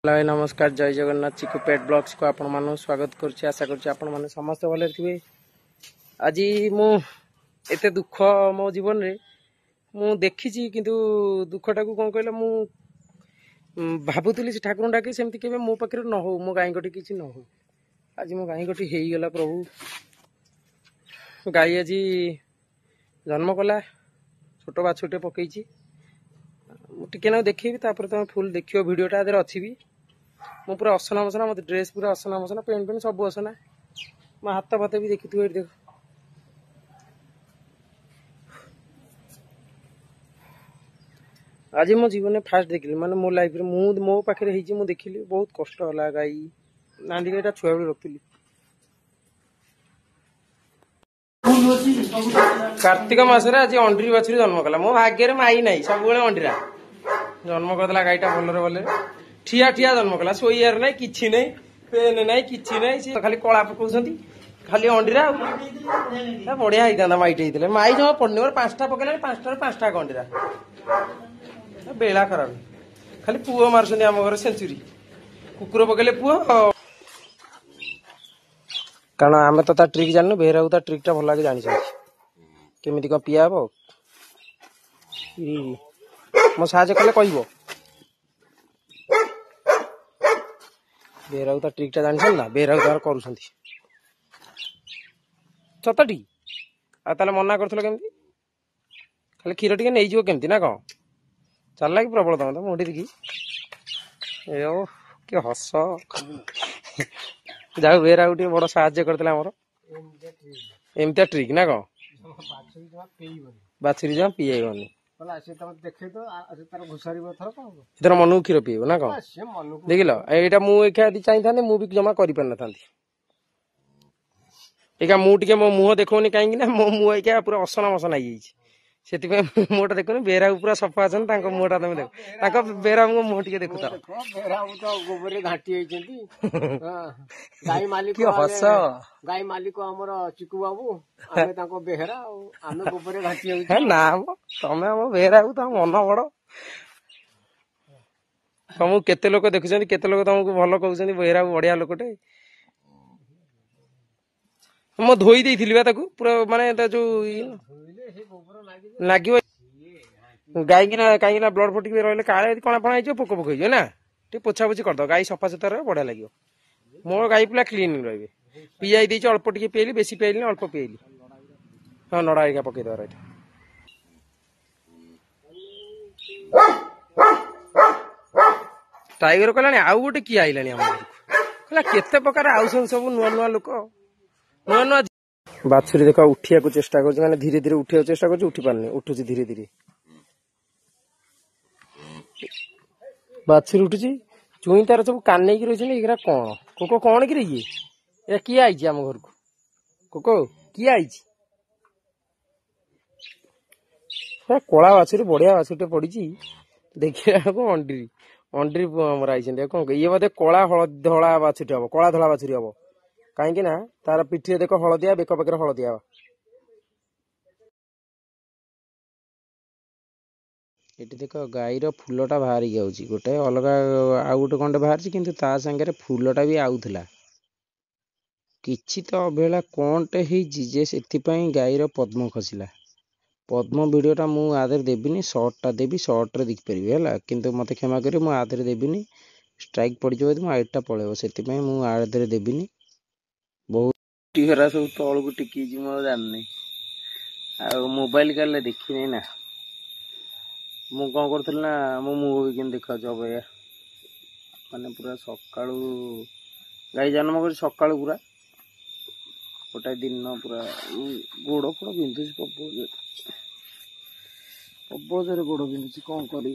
हाय नमस्कार जय जगन्नाथ चिकू पेट ब्लॉग्स को आपण मान स्वागत करुच्ची आशा करुच्ची आपण माने समस्त भले थे। आज मु एते दुख मो जीवन रे मु देखी किंतु दुखटा को कौन कहला मु भावुली से ठाकुर डाके सेमती केबे मो पाखे न हो मो गाई गोटी किसी न हो। आज मो गाई गोटी हो गला प्रभु गाई आज जन्म कला छोट बाछुटे पकई टिके ना देखी तुम फुल देखियो वीडियोटा आदि अच्छी भी मु पूरा असना मसना मत ड्रेस पूरा असना मसना पेंट पेंट सब असना मो हाथ फात भी देखी थी देख आज मो जीवन फास्ट देखिली माने मो लाइफ मो पाखे मु देखिली बहुत कष्ट होला। गाई नांदी गाईटा छुआ बेले रखी कार्तिक मासरे आज अंड्री बाछुरी जन्म कला मो भाग्य माई ना सब अंडीरा जन्म करदेला गाईटा भलरे भले ठिया ठिया जन्म कला शोइबार ना कि ना पेन ना कि ना खाली कला पकाउछंती खाली अंडीरा बढ़िया होता माइट होते माई जमा पड़ने 5टा पकड़ा 5टा अंडीरा बेला खराब खाली पुओ मार्चंती आम घर सेंचुरी कुकुर पकड़े पुओ कारण आम तो ट्रिक जानू बेहरा ता ट्रिकटा भल लगे जानी केमी कौन पिया हम मो साहय कले कह बेहरा ता ट्रिकटा जानी ना बेहरा तार कर सतटी आले मना कर खाली क्षीर टे नहीं केमती ना कौन चल लगे प्रबल तुम तो मुंडी देखी कि हस जाऊ बेहरा गोटे बड़ साहय करते एमती ट्रिक ना कौन बाछुरी जमा पीएबनी इधर मन क्षीर पीब ना कौन देख लो यहाँ मुझे चाहिए मुझे जमा कर मुझे मो मुह देखनी कहीं मो मुँह पूरा असना मसना से मुहटा देखुन बेहरा पूरा सफा अच्छा मुहटा तुम देख बेहरा मुह टे देखु हस गाई मालिक आमर चिकू बाबू बेहरा ना तमें आम बेहरा तुम मन बड़ तुमको केते लोक देखुं केते लोक तुमको भल कहते बेहरा बढ़िया लोकटे मो धोई देती पूरा माने जो लगे गाई कहीं ब्लड फटिक रही काले कणा फणा हो पोक पोक हो ना टे पोछा पोछी करद गाई सफा सुतरा बढ़िया लगे मो गाई पूरा क्लीन रही पीआई देती अल्प टे पीली बेसी पीली अल्प पीली हाँ नड़ा एरिया पकईदे रही टाइगर कहला आउ गोटे किए आईलानी आम घर केते प्रकार आउसन सब नुआ नुआ लोक नुआ नुआ बाछुरी देख उठिया को चेष्टा कर धीरे धीरे उठिया चेष्टा कर उठी पारनी उठू धीरे धीरे बाछुरी उठुची चुई तार सब कान रही कौन कोको कौन कि ये किए आई आम घर को कोको किए आई कला बाछुरी बढ़िया बाछुरी पड़ी देखा अंड्री अंड्री मर कौन ये बोधे कला धला बाछुरी हम कला धला बाछुरी हम कहीं तार पिठी देख हलदिया बेक पाखे हलदिया ये देख गाईर फूलटा बाहरी जाऊँगी गोटे अलग आउ गोटे कंडे बाहर किंतु ता सांगे फूलटा भी आउला किछि तो अवहेला कौनटे जे से गाईर पद्म खसला पद्म वीडियोटा मु आधे देविनी सर्टटा देवी सर्ट्रे देखिपारि है किंतु मत क्षमा करें मुझे आधे देविनी स्ट्राइक पड़ जाए आइटा पलैब से मुझे देविनी बहुत टीहरा सब तल को टिकी जानी मोबाइल काले देखी ना मु कौन करी ना मो मुह भी केम देखा भैया माने पूरा सका गाई जन्म कर सका पूरा गोटाए दिन पूरा गोड़ फोड़ बिंधुच प्रबल गोड़ बिंधुच कौन करी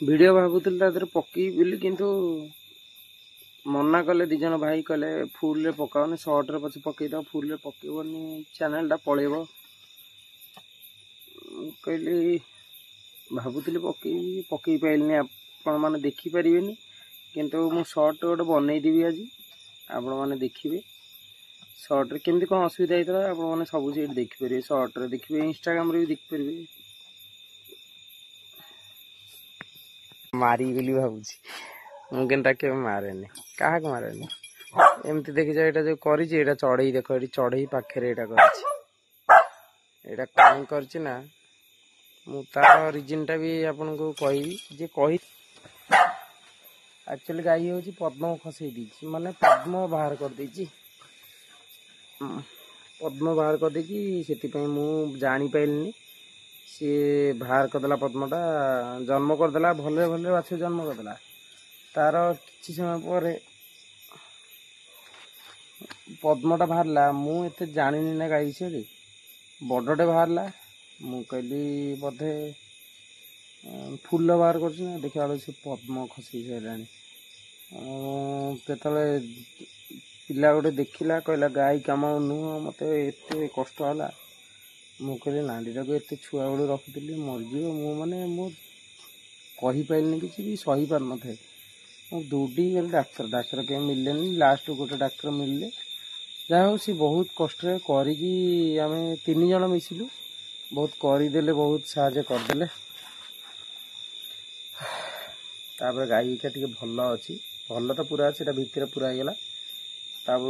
वीडियो भावुली पकई बोली किंतु मना कले दिजन भाई कले फुल रे पकाओनी सर्ट रे पछे पकईद फुल रे पकेबनी चैनलटा पलैब कहली भावुली पकई पाइलनी आपण मैंने देखिपारे किंतु मु सर्ट गोटे बनईदेवी आज आपण मैंने देखिए सर्ट रे केमती कौन असुविधा होता है आपण मैंने सब देखिपारे सर्ट रे देखिए इंस्टाग्राम रे भी देखिपारे मारी बोली भावुची ମୁଁ କିନ୍ତୁ ତାକୁ କେବେ ମାରେନି କାହାକୁ ମାରେନି ଏମିତି ଦେଖିଛ ଏଇଟା ଯୋଉ କରିଛି ଏଇଟା ଚଢେଇ ଦେଖ ଏଠି ଚଢେଇ ପାଖରେ ଏଇଟା କରିଛି ଏଇଟା କାହିଁ କରିଛି ନା ମୁଁ ତାର ରିଜିନ ଟା ବି ଆପଣଙ୍କୁ କହିବି ଯେ କହି ଆକ୍ଚୁଆଲି ଗାଈ ହଉଛି ପଦ୍ମ ଖସେଇ ଦେଇଛି ମାନେ ପଦ୍ମ ବାହାର କରିଦେଇଛି ପଦ୍ମ ବାହାର କରିଦେଇକି ସେଥିପାଇଁ ମୁଁ ଜାଣିପାରିଲିନି ସିଏ ବାହାର କରିଦେଲା ପଦ୍ମଟା ଜନ୍ମ କରିଦେଲା ଭଲରେ ଭଲରେ ବାଛୁରୀ ଜନ୍ମ କରିଦେଲା तार कि समय पर पद्मटा बाहरला मुझे जानी ना गाई विषय बड़टे बाहरला मु कहली बोधे फूल बाहर कर देखा बेलू से पद्म खसी सारा पिला गोटे देखला कहला गाई कम नुह मत एत कष्ट है मु कहली नांडीटा को एत छुआ बेलू रखी मरजी मैंने कहीपारे कि सही पार न थे दौड़ी गली डाक्तर कहीं मिले लास्ट गोटे डाक्तर मिले जहाँ सी बहुत कष्ट करी आम 3 जन मिसिलु बहुत करदे बहुत साहय करदे गाई टी भल अच्छी भल तो पूरा अच्छी भितर पूरा होगा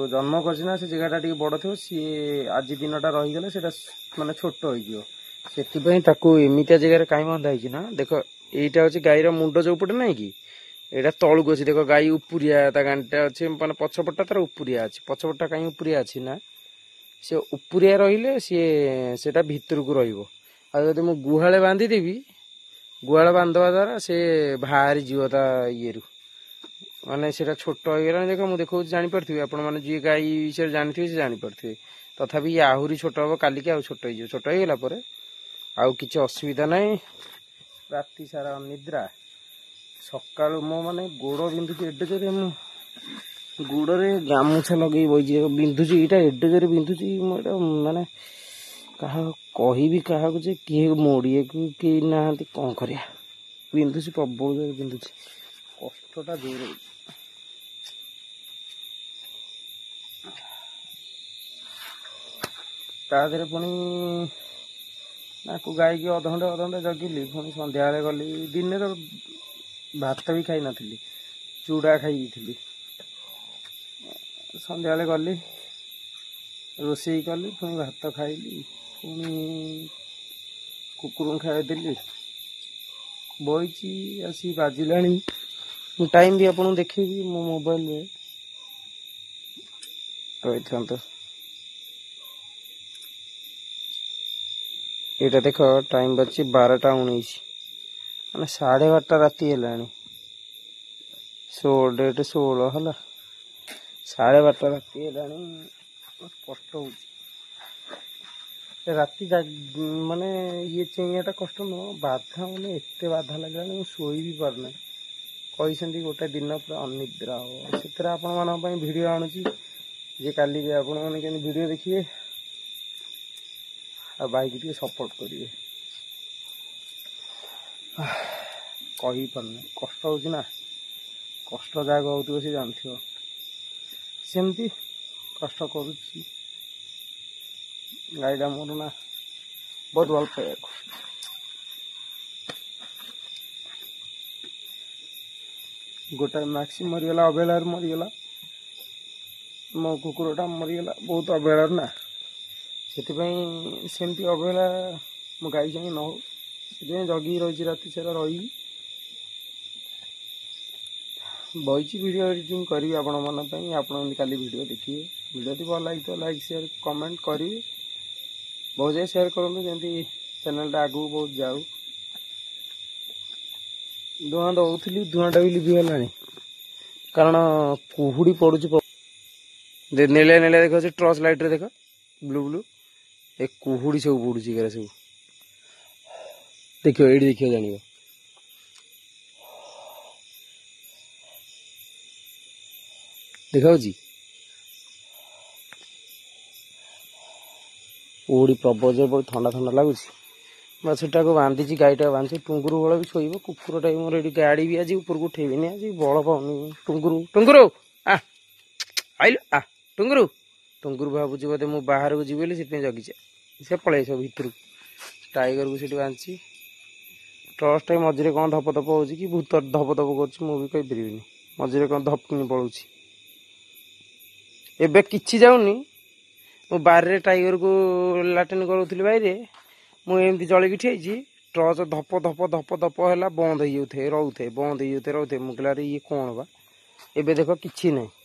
जन्म कर जगह टी बड़ थो सी आज दिनटा रहीगले माने छोट हो एमती जगह कहीं बंधा ना देख यहीटा हूँ गाईर मुंड जो पटे ना कि एटा तलुक अच्छी देख गाई उपरिया गांटा अच्छे माने पछपटा तार उपरिया अच्छी पछपटा कहीं उपरिया अच्छी ना सी उपरिया रहिले सी सेटा भितर को रहिबो आ जदि मु गुहाले बांधी देबी गुहाले बांधवा द्वारा से बाहरी जीव ता ये माने सेटा छोट हो गला देख मु देखौ जानि परथिबे आपण माने जे गाई विषय जानिथिबे से जानि परथिबे तथापि आहुरी छोट हो काली के आ छोट हो छोट हो गला परे आउ किछ असुविधा नै राति सारा निद्रा सका मो माने गोड़ बिंधुची एडे जोरे गोड़े गामुछा लगे बही बिंधुची यहाँ एडे जोरे बिंधुची माने क्या कहि क्या किए मोड़े कि ना कौन कर बिंधुची प्रबल जोरे बिंधुची कष्टा जोर तादे पुणी गाई की अधघंटे जगिली पुणी संध्या गली दिन तो भात भी खाई नी चूड़ा खाई संध्या गली रोषे कली पुणी भात खाइली पुणी कुकुर खाइदेली बही आसी बाजिला टाइम भी आपको देखी मो मोबाइल रही था यहाँ देख टाइम बच्ची 12:19 मैंने 12:30 राति है डेट 16 है 12:30 राति है कष्ट हो राति माने ये चेंगाटा कष्ट नुह बाधा मैंने एत बाधा लगे मुझे शोई भी पारना कहते गोटे दिन पूरा अनिद्रा हो से आपण भिड आणुची जे काली भी आपण मैंने वीडियो देखिए आ बाइक टी सपोर्ट करेंगे कही पारना कष्ट हो कष्ट जहाँ हो सी जानथ सेमती कष्ट करुच्ची गाईटा मोर ना बहुत भल पाए गोटाए मैक्सी मरीगला अवहेलार मरीगला मो कुकुरटा मरीगला बहुत अवहेलार ना सेमती अवहेला मो गाई संगे न हो जगी रही राति सारा रही बही वीडियो एडिटिंग करी आपण मन आपण काली वीडियो देखिए वीडियो टी भल लगी तो लाइक शेयर कमेंट करेंगे बहुत जगह शेयर करूँ जमी चैनल आगू बहुत जाऊ धूआं दौली धूआंटा भी लिभिगला कारण कुहुड़ी पड़ू नेले नेले देख टर्च लाइट रे देख ब्लू ब्लू ए कुहुड़ी सब पड़ू सब देखियो ये देखियो जान देखा कुहुड़ी प्रबल बहुत ठंडा ठंडा लगुच बाछुटा को बांधी गाईटा बांधी टुंगुरु बल भी शोब कुकुरटा भी मोर ये गाड़ी भी आज ऊपर को उठेबी आज बल पाऊनी टुंगुरु टुंगुरु आइल टुंगुरु टुंगुरु भावुची बोधे मु बाहर को जी से जगी से पलैस भितर टाइगर को सीट बांधी ଟର୍ଚ୍ଚଟା ମଝିରେ କ'ଣ ଧପ ଧପ ହେଉଛି କି ଭୂତ ଧପ ଧପ କରୁଛି ମୁଁ ବି କହିପାରିବିନି। ମଝିରେ କ'ଣ ଧପକିନି ପଳଉଛି। ଏବେ କିଛି ଯାଉନି। ମୁଁ ବାରିରେ ଟାଇଗରକୁ ଲାଟ୍ରିନ୍ କରୁଥିଲି ବାଇରେ, ମୁଁ ଏମିତି ଜଳିକି ଠିଆଇଛି, ଟର୍ଚ୍ଚ ଧପ ଧପ ଧପ ଧପ ହେଲା, ବନ୍ଦ ହେଇଯାଉଥାଏ ରହୁଥାଏ, ବନ୍ଦ ହେଇଯାଉଥାଏ ରହୁଥାଏ। ମୁଁ କହିଲି ଆରେ ଇଏ କ'ଣ ବା। ଏବେ ଦେଖ କିଛି ନାହିଁ।